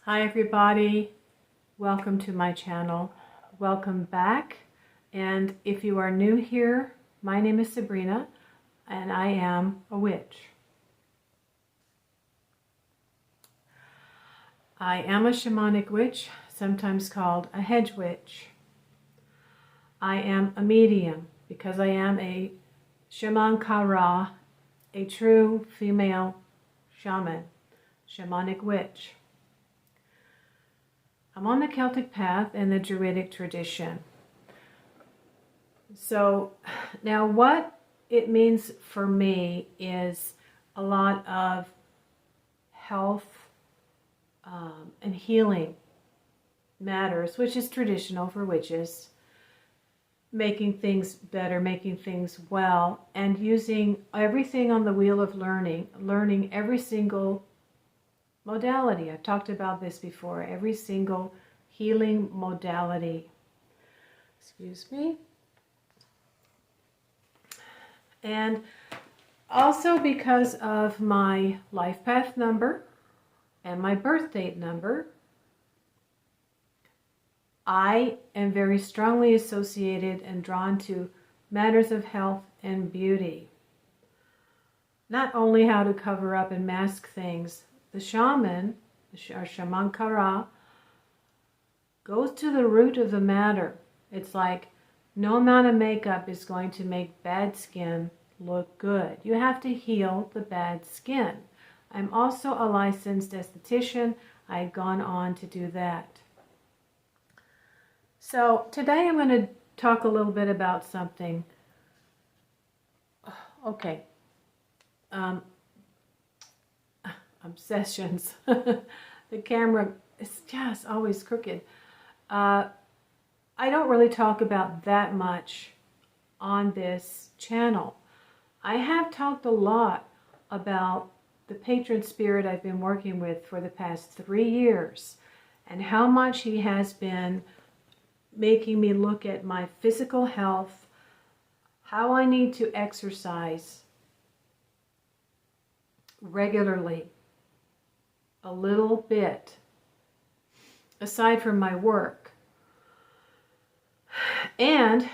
Hi everybody, welcome to my channel. Welcome back, and if you are new here, my name is Sabrina and I am a witch. I am a shamanic witch, sometimes called a hedge witch. I am a medium because I am a shaman kara, a true female shaman, shamanic witch. I'm on the Celtic path and the Druidic tradition. So now what it means for me is a lot of health and healing matters, which is traditional for witches. Making things better, making things well, and using everything on the wheel of learning every single modality. I've talked about this before, every single healing modality. Excuse me. And also because of my life path number and my birth date number, I am very strongly associated and drawn to matters of health and beauty. Not only how to cover up and mask things, the shaman, or shaman kara, goes to the root of the matter. It's like no amount of makeup is going to make bad skin look good. You have to heal the bad skin. I'm also a licensed esthetician. I've gone on to do that. So today I'm going to talk a little bit about something. Okay. Obsessions. The camera is just always crooked. I don't really talk about that much on this channel. I have talked a lot about the patron spirit I've been working with for the past 3 years and how much he has been making me look at my physical health, how I need to exercise regularly, a little bit, aside from my work, and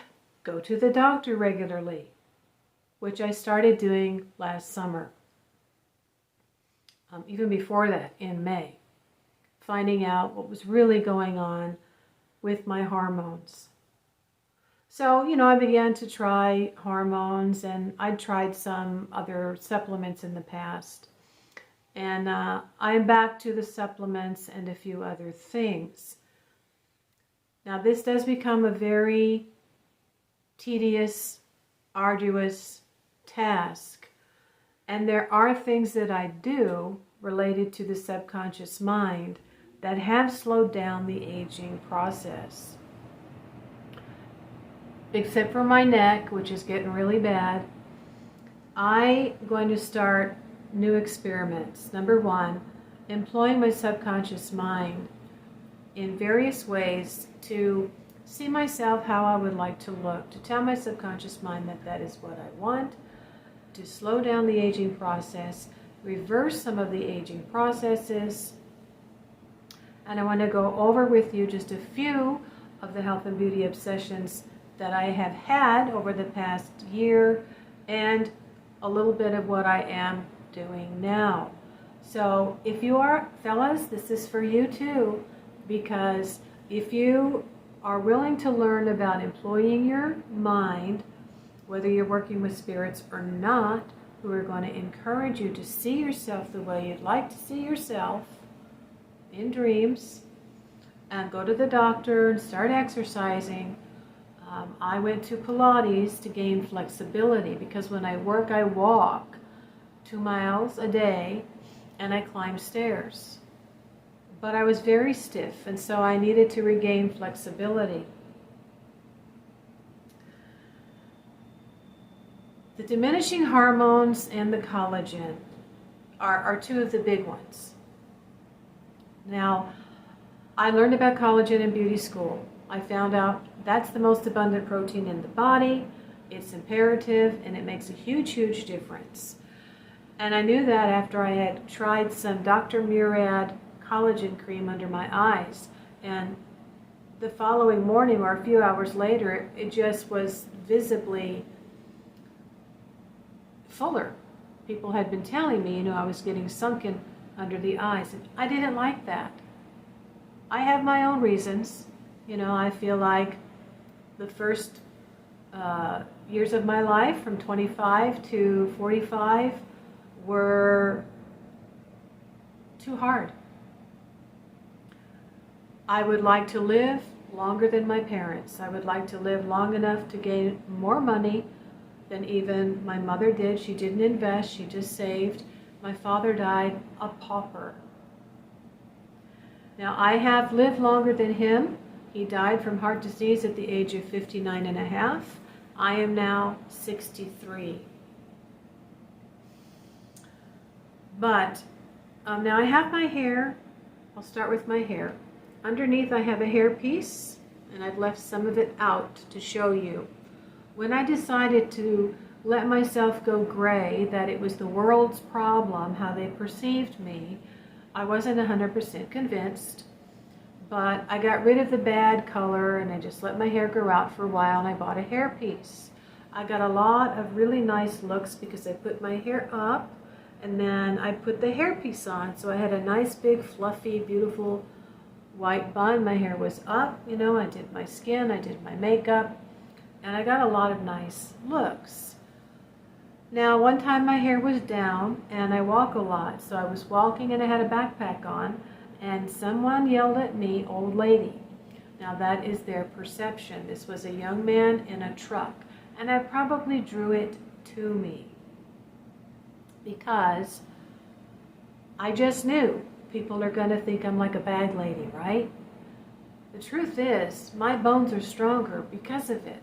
go to the doctor regularly, which I started doing last summer, even before that in May, finding out what was really going on with my hormones. So, I began to try hormones, and I'd tried some other supplements in the past. And I'm back to the supplements and a few other things. Now, this does become a very tedious, arduous task. And there are things that I do related to the subconscious mind that have slowed down the aging process. Except for my neck, which is getting really bad, I'm going to start new experiments. Number one, employing my subconscious mind in various ways to see myself how I would like to look, to tell my subconscious mind that that is what I want, to slow down the aging process, reverse some of the aging processes. And I want to go over with you just a few of the health and beauty obsessions that I have had over the past year, and a little bit of what I am doing now. So if you are, fellas, this is for you too, because if you are willing to learn about employing your mind, whether you're working with spirits or not, who are going to encourage you to see yourself the way you'd like to see yourself in dreams, and go to the doctor and start exercising. I went to Pilates to gain flexibility, because when I work, I walk 2 miles a day and I climb stairs. But I was very stiff, and so I needed to regain flexibility. The diminishing hormones and the collagen are two of the big ones. Now, I learned about collagen in beauty school. I found out that's the most abundant protein in the body. It's imperative, and it makes a huge, huge difference. And I knew that after I had tried some Dr. Murad collagen cream under my eyes. And the following morning or a few hours later, it just was visibly fuller. People had been telling me, I was getting sunken under the eyes. And I didn't like that. I have my own reasons. I feel like the first years of my life, from 25 to 45, were too hard. I would like to live longer than my parents. I would like to live long enough to gain more money than even my mother did. She didn't invest, she just saved. My father died a pauper. Now, I have lived longer than him. He died from heart disease at the age of 59 and a half. I am now 63. But now I have my hair. I'll start with my hair. Underneath I have a hair piece, and I've left some of it out to show you. When I decided to let myself go gray, that it was the world's problem, how they perceived me, I wasn't 100% convinced, but I got rid of the bad color and I just let my hair grow out for a while, and I bought a hair piece. I got a lot of really nice looks because I put my hair up and then I put the hair piece on, so I had a nice big fluffy beautiful white bun. My hair was up, I did my skin, I did my makeup, and I got a lot of nice looks. Now, one time my hair was down and I walk a lot, so I was walking and I had a backpack on, and someone yelled at me, "Old lady." Now, that is their perception. This was a young man in a truck, and I probably drew it to me because I just knew people are going to think I'm like a bag lady, right? The truth is, my bones are stronger because of it.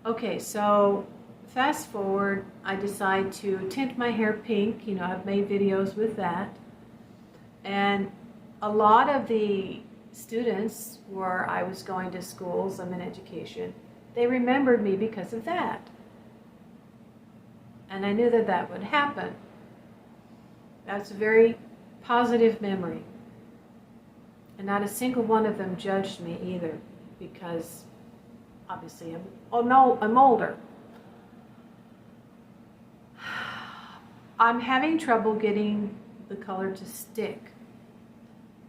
Okay, so fast forward, I decide to tint my hair pink. I've made videos with that. And a lot of the students where I was going to schools, I'm in education, they remembered me because of that. And I knew that that would happen. That's a very positive memory. And not a single one of them judged me either, because obviously I'm older. I'm having trouble getting the color to stick.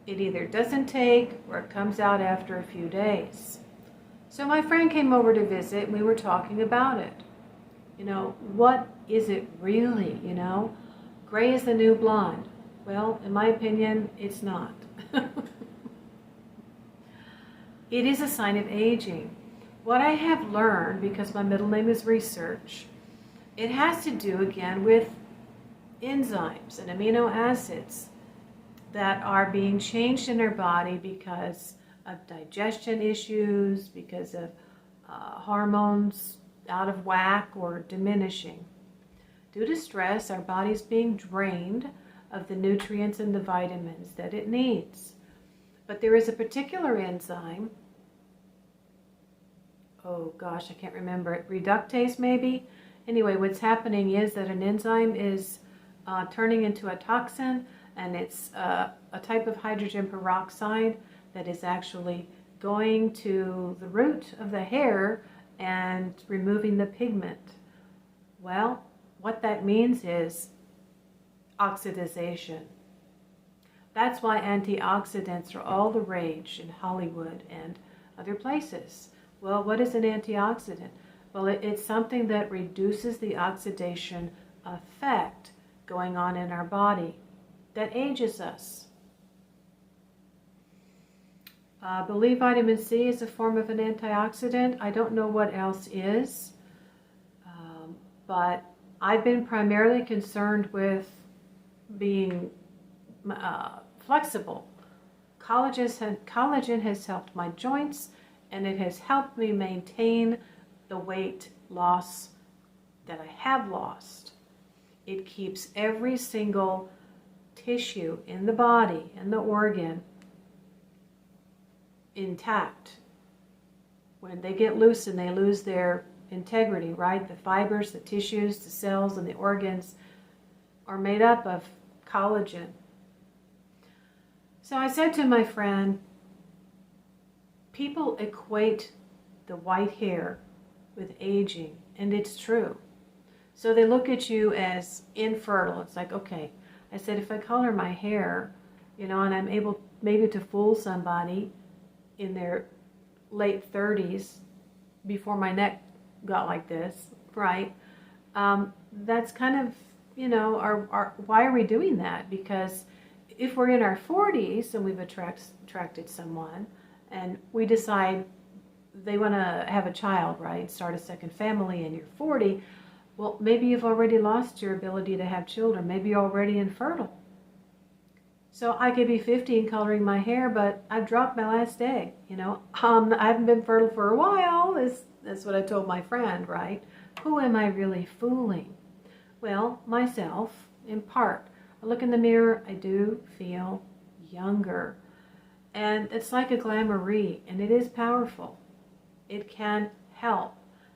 It either doesn't take or it comes out after a few days. So my friend came over to visit and we were talking about it. What is it really, Gray is the new blonde. Well, in my opinion, it's not. It is a sign of aging. What I have learned, because my middle name is Research, it has to do again with enzymes and amino acids that are being changed in our body because of digestion issues, because of hormones out of whack or diminishing. Due to stress, our body's being drained of the nutrients and the vitamins that it needs. But there is a particular enzyme, oh gosh, I can't remember it, reductase maybe? Anyway, what's happening is that an enzyme is turning into a toxin, and it's a type of hydrogen peroxide that is actually going to the root of the hair and removing the pigment. Well, what that means is oxidization. That's why antioxidants are all the rage in Hollywood and other places. Well, what is an antioxidant? Well, it's something that reduces the oxidation effect going on in our body that ages us. I believe vitamin C is a form of an antioxidant. I don't know what else is, but I've been primarily concerned with being flexible. Collagen has helped my joints, and it has helped me maintain the weight loss that I have lost. It keeps every single tissue in the body and the organ intact. When they get loosened, they lose their integrity, right? The fibers, the tissues, the cells, and the organs are made up of collagen. So I said to my friend, people equate the white hair with aging, and it's true. So they look at you as infertile. It's like, okay, I said, if I color my hair, and I'm able maybe to fool somebody in their late 30s before my neck got like this, right? That's kind of, why are we doing that? Because if we're in our 40s and we've attracted someone and we decide they want to have a child, right? Start a second family and you're 40, well, maybe you've already lost your ability to have children. Maybe you're already infertile. So I could be 50 and coloring my hair, but I've dropped my last egg, I haven't been fertile for a while. That's what I told my friend, right? Who am I really fooling? Well, myself, in part. I look in the mirror, I do feel younger. And it's like a glamouree, and it is powerful. It can help.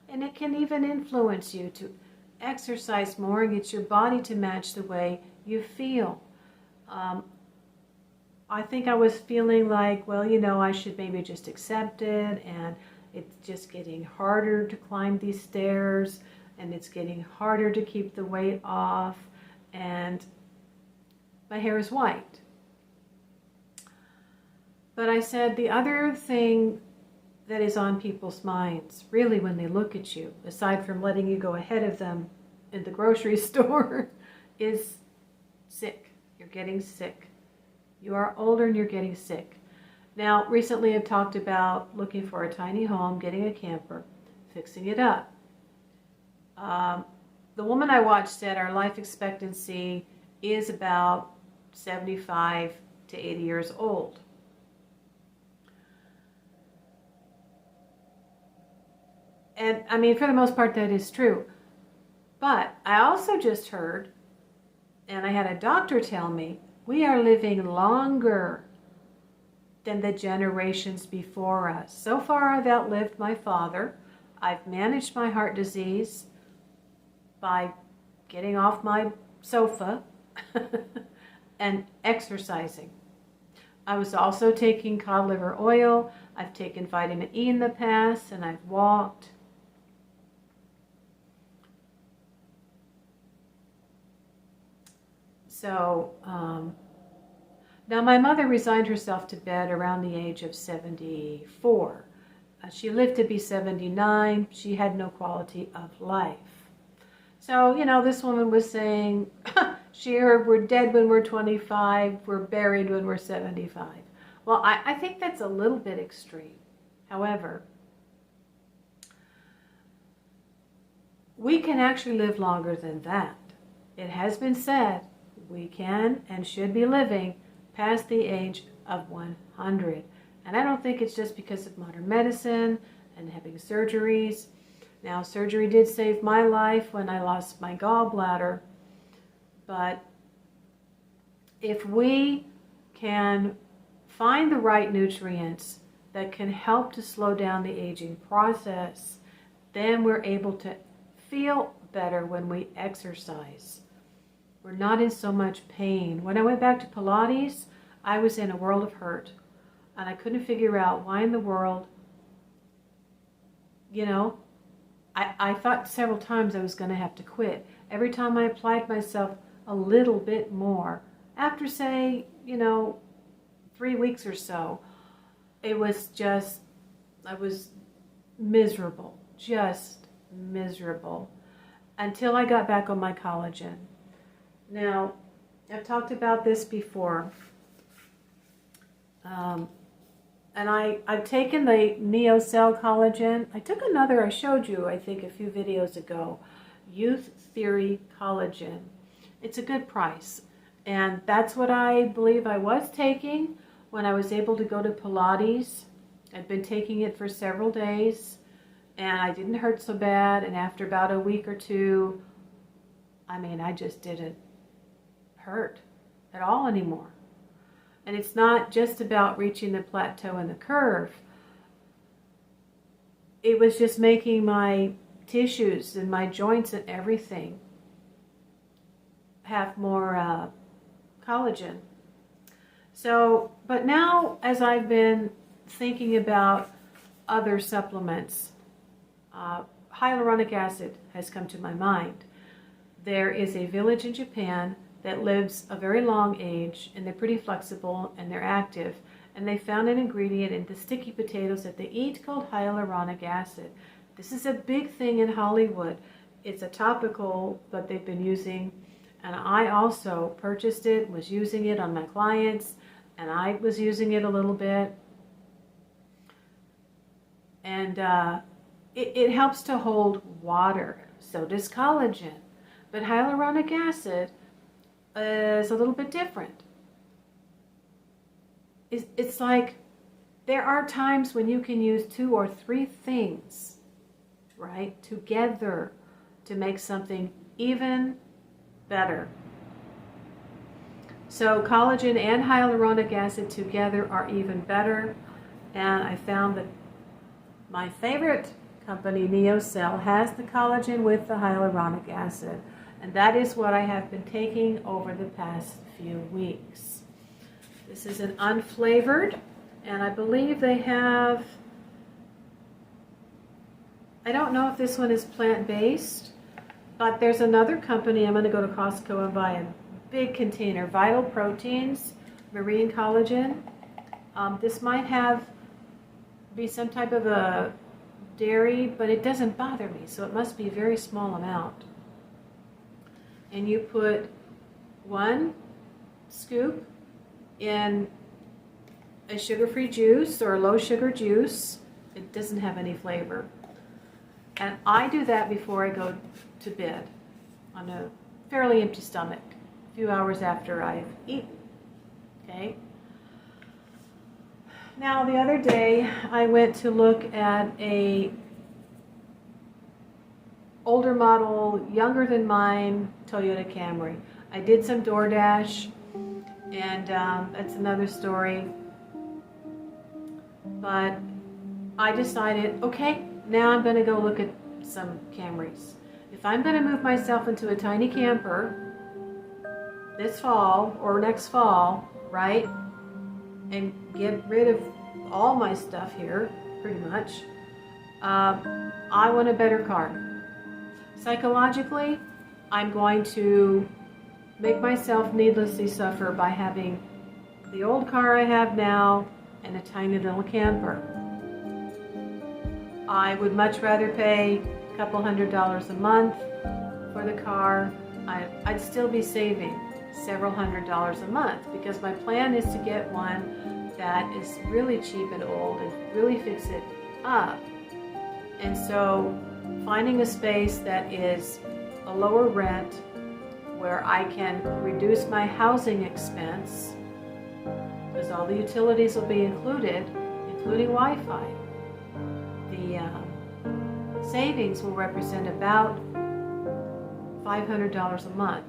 And it can even influence you to exercise more and get your body to match the way you feel. I think I was feeling like, well, I should maybe just accept it, and it's just getting harder to climb these stairs, and it's getting harder to keep the weight off, and my hair is white. But I said the other thing that is on people's minds, really, when they look at you, aside from letting you go ahead of them in the grocery store, is sick. You're getting sick. You are older and you're getting sick. Now, recently I've talked about looking for a tiny home, getting a camper, fixing it up. The woman I watched said our life expectancy is about 75 to 80 years old. And I mean, for the most part, that is true. But I also just heard, and I had a doctor tell me, we are living longer than the generations before us. So far, I've outlived my father. I've managed my heart disease by getting off my sofa and exercising. I was also taking cod liver oil. I've taken vitamin E in the past, and I've walked. So, now my mother resigned herself to bed around the age of 74. She lived to be 79. She had no quality of life. So, this woman was saying, we're dead when we're 25, we're buried when we're 75. Well, I think that's a little bit extreme. However, we can actually live longer than that. It has been said we can and should be living past the age of 100. And I don't think it's just because of modern medicine and having surgeries. Now, surgery did save my life when I lost my gallbladder. But if we can find the right nutrients that can help to slow down the aging process, then we're able to feel better when we exercise. We're not in so much pain. When I went back to Pilates, I was in a world of hurt. And I couldn't figure out why in the world, I thought several times I was going to have to quit. Every time I applied myself a little bit more, after say, 3 weeks or so, it was just, I was miserable, just miserable, until I got back on my collagen. Now, I've talked about this before, and I've taken the NeoCell collagen. I took another, I showed you, I think, a few videos ago, Youth Theory collagen. It's a good price, and that's what I believe I was taking when I was able to go to Pilates. I'd been taking it for several days, and I didn't hurt so bad, and after about a week or two, I just didn't hurt at all anymore. And it's not just about reaching the plateau and the curve. It was just making my tissues and my joints and everything have more collagen. So, but now as I've been thinking about other supplements, hyaluronic acid has come to my mind. There is a village in Japan that lives a very long age, and they're pretty flexible and they're active. And they found an ingredient in the sticky potatoes that they eat called hyaluronic acid. This is a big thing in Hollywood. It's a topical that they've been using, and I also purchased it, was using it on my clients, and I was using it a little bit. And it helps to hold water. So does collagen. But hyaluronic acid is a little bit different. It's like there are times when you can use 2 or 3 things, right, together to make something even better. So collagen and hyaluronic acid together are even better. And I found that my favorite company, NeoCell, has the collagen with the hyaluronic acid. And that is what I have been taking over the past few weeks. This is an unflavored, and I believe they have, I don't know if this one is plant-based, but there's another company. I'm going to go to Costco and buy a big container, Vital Proteins, Marine Collagen. This might be some type of a dairy, but it doesn't bother me, so it must be a very small amount. And you put 1 scoop in a sugar-free juice or a low-sugar juice. It doesn't have any flavor. And I do that before I go to bed on a fairly empty stomach, a few hours after I've eaten. Okay? Now, the other day, I went to look at a older model, younger than mine, Toyota Camry. I did some DoorDash, and that's another story. But I decided, okay, now I'm going to go look at some Camrys. If I'm going to move myself into a tiny camper this fall or next fall, right, and get rid of all my stuff here, pretty much, I want a better car. Psychologically, I'm going to make myself needlessly suffer by having the old car I have now and a tiny little camper. I would much rather pay a couple $100s a month for the car. I'd still be saving several $100s a month, because my plan is to get one that is really cheap and old and really fix it up. And so finding a space that is a lower rent, where I can reduce my housing expense, because all the utilities will be included, including Wi-Fi. The savings will represent about $500 a month.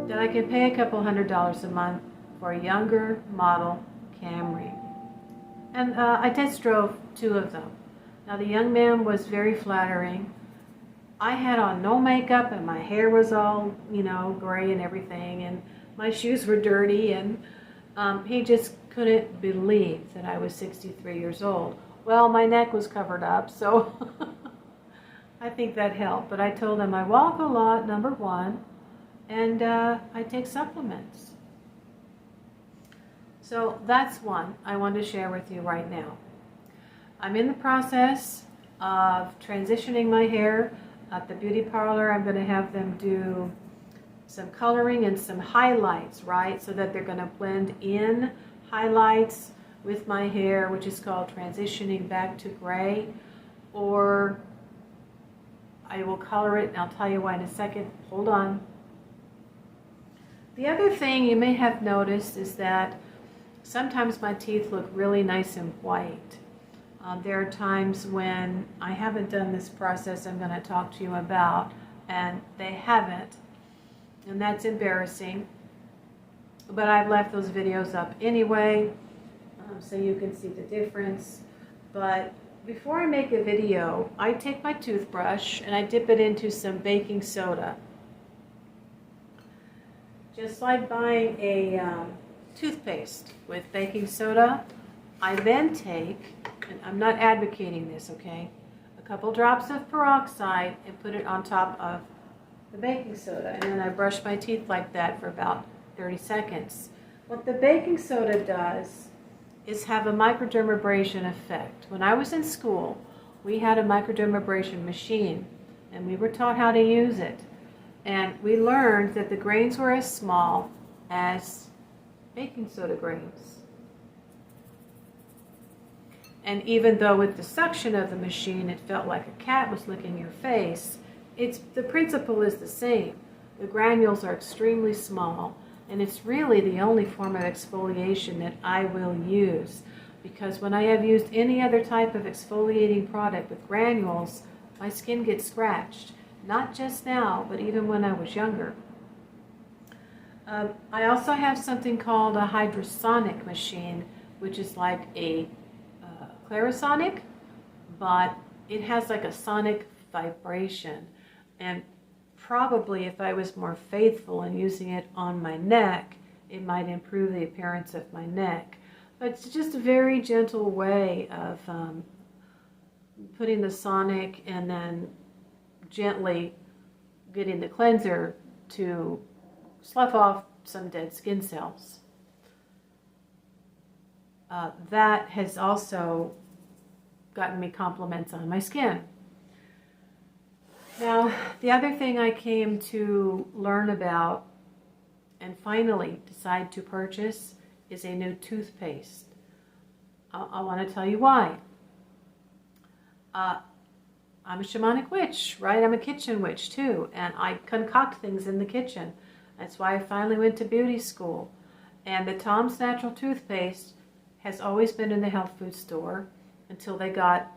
Then I can pay a couple $100s a month for a younger model Camry. And I test drove 2 of them. Now, the young man was very flattering. I had on no makeup, and my hair was all, gray and everything, and my shoes were dirty, and he just couldn't believe that I was 63 years old. Well, my neck was covered up, so I think that helped. But I told him I walk a lot, number 1, and I take supplements. So that's one I want to share with you right now. I'm in the process of transitioning my hair. At the beauty parlor, I'm going to have them do some coloring and some highlights, right? So that they're going to blend in highlights with my hair, which is called transitioning back to gray. Or I will color it, and I'll tell you why in a second. Hold on. The other thing you may have noticed is that sometimes my teeth look really nice and white. There are times when I haven't done this process I'm going to talk to you about, and they haven't, and that's embarrassing. But I've left those videos up anyway, so you can see the difference. But before I make a video, I take my toothbrush and I dip it into some baking soda. just like buying a toothpaste with baking soda, I then take, and I'm not advocating this, okay, a couple drops of peroxide and put it on top of the baking soda, and then I brush my teeth like that for about 30 seconds. What the baking soda does is have a microdermabrasion effect. When I was in school, we had a microdermabrasion machine, and we were taught how to use it. And we learned that the grains were as small as baking soda grains. And even though with the suction of the machine it felt like a cat was licking your face, the principle is the same. The granules are extremely small, and it's really the only form of exfoliation that I will use, because when I have used any other type of exfoliating product with granules, my skin gets scratched. Not just now, but even when I was younger. I also have something called a hydrosonic machine, which is like a Clarisonic, but it has like a sonic vibration. And probably if I was more faithful in using it on my neck, it might improve the appearance of my neck. But it's just a very gentle way of putting the sonic and then gently getting the cleanser to slough off some dead skin cells. That has also gotten me compliments on my skin. Now, the other thing I came to learn about and finally decide to purchase is a new toothpaste. I want to tell you why. I'm a shamanic witch, right? I'm a kitchen witch too, and I concoct things in the kitchen. That's why I finally went to beauty school. And the Tom's Natural Toothpaste has always been in the health food store until they got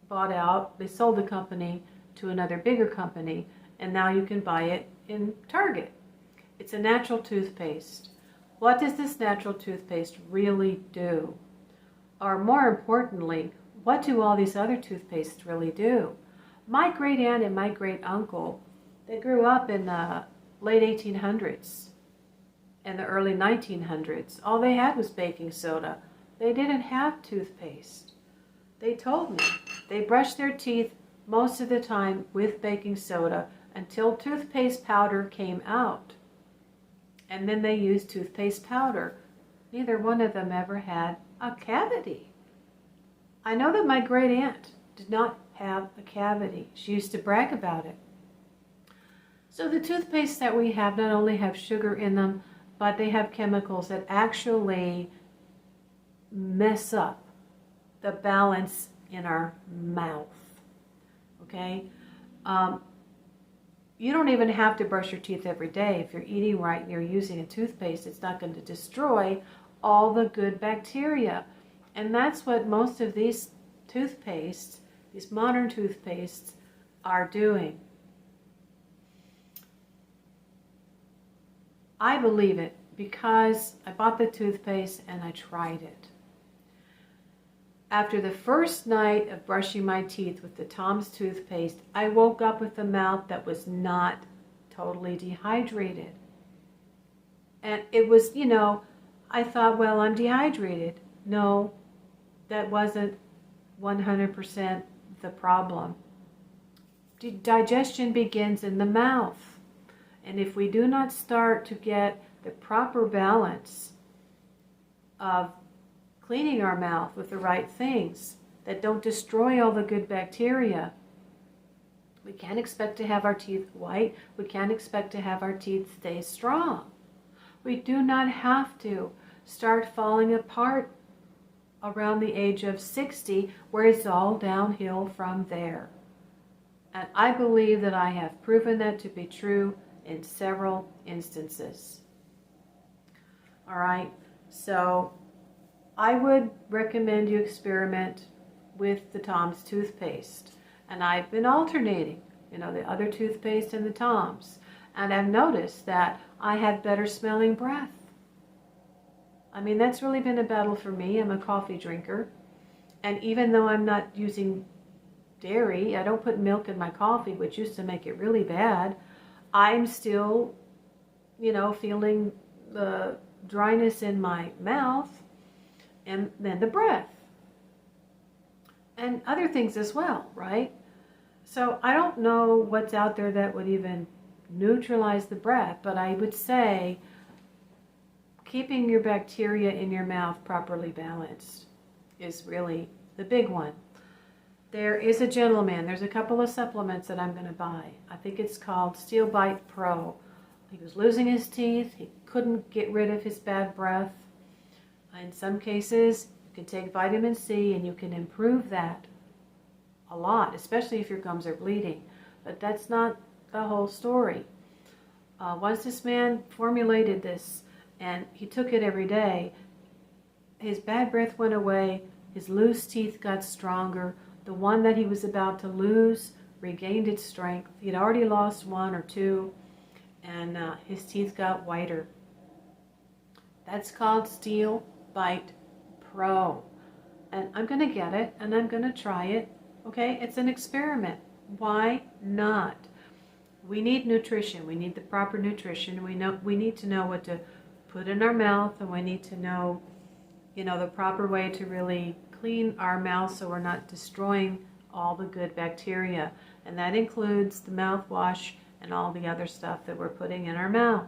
bought out. They sold the company to another bigger company, and now you can buy it in Target. It's a natural toothpaste. What does this natural toothpaste really do? Or more importantly, what do all these other toothpastes really do? My great aunt and my great uncle, they grew up in the late 1800s and the early 1900s. All they had was baking soda. They didn't have toothpaste. They told me they brushed their teeth most of the time with baking soda until toothpaste powder came out. And then they used toothpaste powder. Neither one of them ever had a cavity. I know that my great aunt did not have a cavity. She used to brag about it. So the toothpastes that we have not only have sugar in them, but they have chemicals that actually mess up the balance in our mouth. Okay? You don't even have to brush your teeth every day. If you're eating right and you're using a toothpaste, it's not going to destroy all the good bacteria. And that's what most of these toothpastes, these modern toothpastes, are doing. I believe it because I bought the toothpaste and I tried it. After the first night of brushing my teeth with the Tom's toothpaste, I woke up with a mouth that was not totally dehydrated. And it was, I thought, well, I'm dehydrated. No, that wasn't 100% the problem. Digestion begins in the mouth. And if we do not start to get the proper balance of cleaning our mouth with the right things that don't destroy all the good bacteria, we can't expect to have our teeth white. We can't expect to have our teeth stay strong. We do not have to start falling apart around the age of 60, where it's all downhill from there. And I believe that I have proven that to be true in several instances. All right, so I would recommend you experiment with the Tom's toothpaste. And I've been alternating, the other toothpaste and the Tom's. And I've noticed that I have better smelling breath. I mean, that's really been a battle for me. I'm a coffee drinker. And even though I'm not using dairy, I don't put milk in my coffee, which used to make it really bad, I'm still, feeling the dryness in my mouth, and then the breath, and other things as well, right? So I don't know what's out there that would even neutralize the breath, but I would say keeping your bacteria in your mouth properly balanced is really the big one. There is a gentleman, there's a couple of supplements that I'm going to buy. I think it's called Steel Bite Pro. He was losing his teeth. He couldn't get rid of his bad breath. In some cases, you can take vitamin C and you can improve that a lot, especially if your gums are bleeding. But that's not the whole story. Once this man formulated this and he took it every day, his bad breath went away, his loose teeth got stronger, the one that he was about to lose regained its strength. He'd already lost one or two, and his teeth got whiter. That's called Steel Bite Pro. And I'm going to get it, and I'm going to try it. Okay, it's an experiment. Why not? We need nutrition. We need the proper nutrition. We need to know what to put in our mouth, and we need to know, the proper way to really clean our mouth so we're not destroying all the good bacteria. And that includes the mouthwash and all the other stuff that we're putting in our mouth.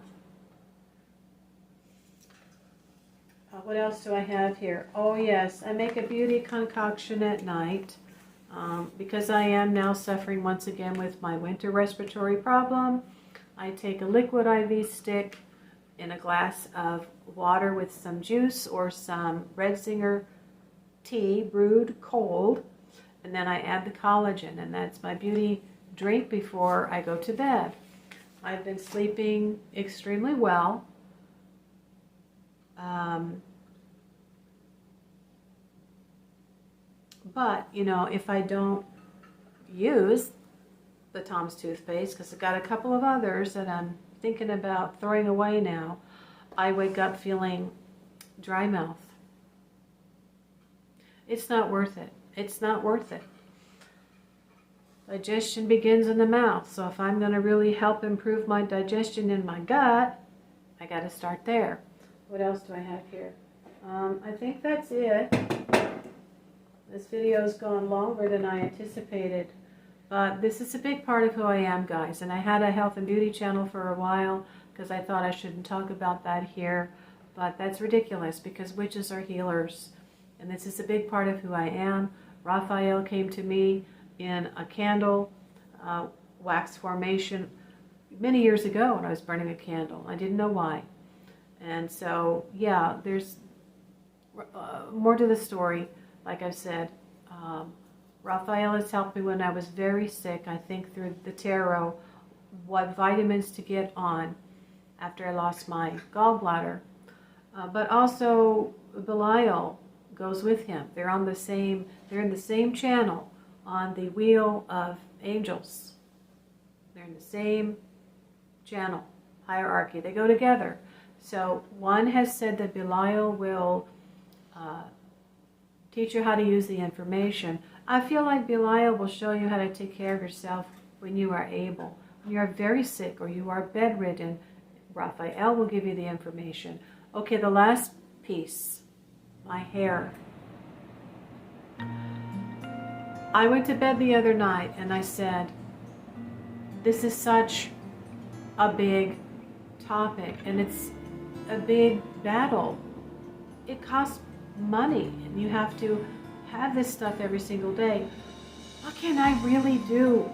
What else do I have here? Oh yes, I make a beauty concoction at night because I am now suffering once again with my winter respiratory problem. I take a liquid IV stick in a glass of water with some juice or some Red Singer tea brewed cold, and then I add the collagen, and that's my beauty drink before I go to bed. I've been sleeping extremely well. But, if I don't use the Tom's toothpaste, because I've got a couple of others that I'm thinking about throwing away now, I wake up feeling dry mouth. It's not worth it. It's not worth it. Digestion begins in the mouth. So if I'm going to really help improve my digestion in my gut, I got to start there. What else do I have here? I think that's it. This video's gone longer than I anticipated. But this is a big part of who I am, guys. And I had a health and beauty channel for a while because I thought I shouldn't talk about that here. But that's ridiculous because witches are healers. And this is a big part of who I am. Raphael came to me in a candle wax formation many years ago when I was burning a candle. I didn't know why. And so, yeah, there's more to the story. Like I said, Raphael has helped me when I was very sick, I think through the tarot, what vitamins to get on after I lost my gallbladder. But also Belial goes with him. They're in the same channel on the Wheel of Angels. They're in the same channel, hierarchy. They go together. So one has said that Belial will teach you how to use the information. I feel like Belial will show you how to take care of yourself when you are able. When you are very sick or you are bedridden, Raphael will give you the information. Okay, the last piece, my hair. I went to bed the other night and I said, this is such a big topic and it's a big battle. It costs money and you have to have this stuff every single day. What can I really do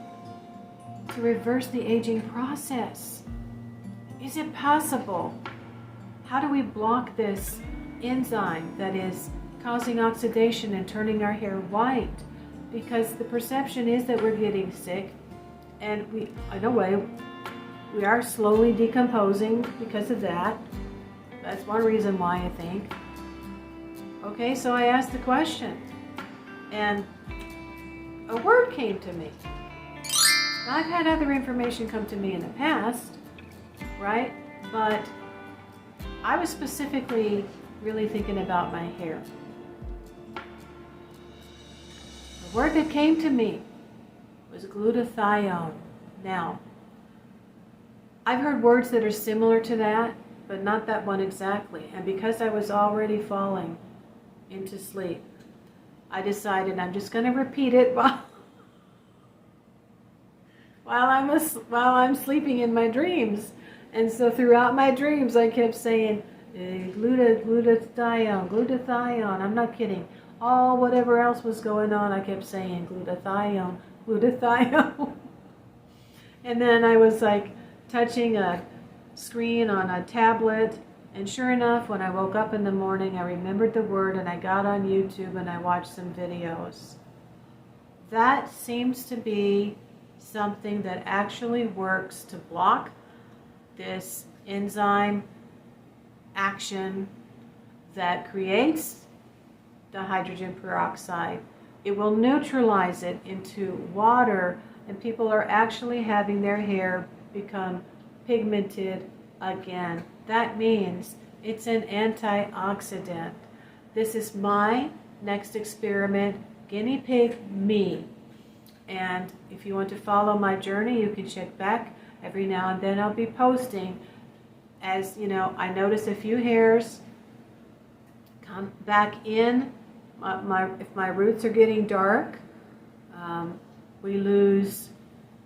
to reverse the aging process? Is it possible? How do we block this enzyme that is causing oxidation and turning our hair white? Because the perception is that we're getting sick, and in a way, we are slowly decomposing because of that. That's one reason why I think. Okay, so I asked the question, and a word came to me. Now, I've had other information come to me in the past, right? But I was specifically really thinking about my hair. The word that came to me was glutathione. Now, I've heard words that are similar to that, but not that one exactly. And because I was already falling into sleep, I decided I'm just going to repeat it while I'm sleeping in my dreams. And so throughout my dreams, I kept saying, glutathione, glutathione. I'm not kidding. All whatever else was going on, I kept saying glutathione, glutathione. And then I was like touching a screen on a tablet. And sure enough, when I woke up in the morning, I remembered the word and I got on YouTube and I watched some videos. That seems to be something that actually works to block this enzyme action that creates the hydrogen peroxide. It will neutralize it into water, and people are actually having their hair become pigmented again. That means it's an antioxidant. This is my next experiment, guinea pig me. And if you want to follow my journey, you can check back every now and then. I'll be posting. As you know, I notice a few hairs come back in. If my roots are getting dark, we lose,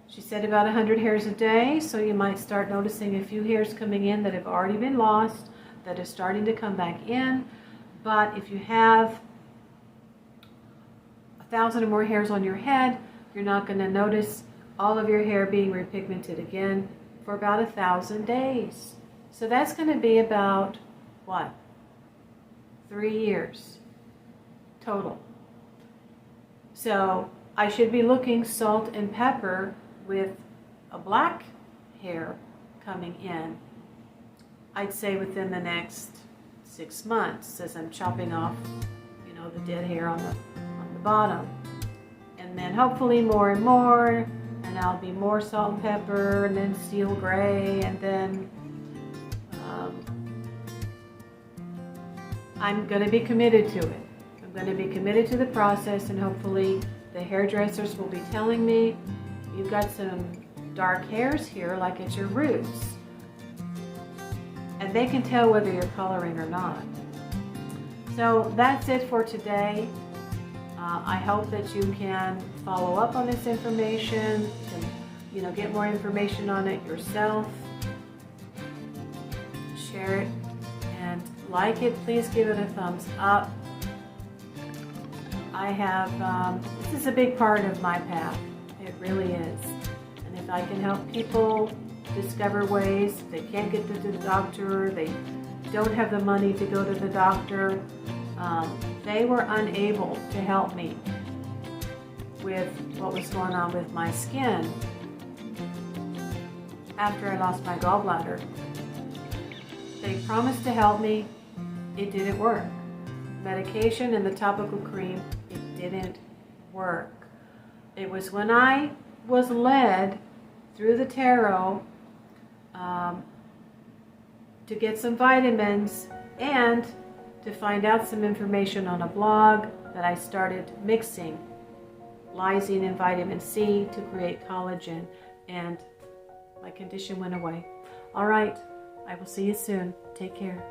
she said, about 100 hairs a day. So you might start noticing a few hairs coming in that have already been lost, that are starting to come back in. But if you have 1,000 or more hairs on your head, you're not going to notice all of your hair being repigmented again for about 1,000 days. So that's going to be about, what, 3 years total. So I should be looking salt and pepper with a black hair coming in, I'd say within the next 6 months, as I'm chopping off, you know, the dead hair on the bottom. And then hopefully more and more, and I'll be more salt and pepper, and then steel gray, and then I'm going to be committed to it. I'm going to be committed to the process, and hopefully the hairdressers will be telling me, you've got some dark hairs here, like at your roots. And they can tell whether you're coloring or not. So that's it for today. I hope that you can follow up on this information, and, get more information on it yourself. Share it and like it. Please give it a thumbs up. I have, this is a big part of my path. It really is. And if I can help people discover ways, they can't get to the doctor, they don't have the money to go to the doctor, they were unable to help me with what was going on with my skin after I lost my gallbladder. They promised to help me. It didn't work. Medication and the topical cream, it didn't work. It was when I was led through the tarot to get some vitamins and to find out some information on a blog that I started mixing lysine and vitamin C to create collagen, and my condition went away. All right, I will see you soon. Take care.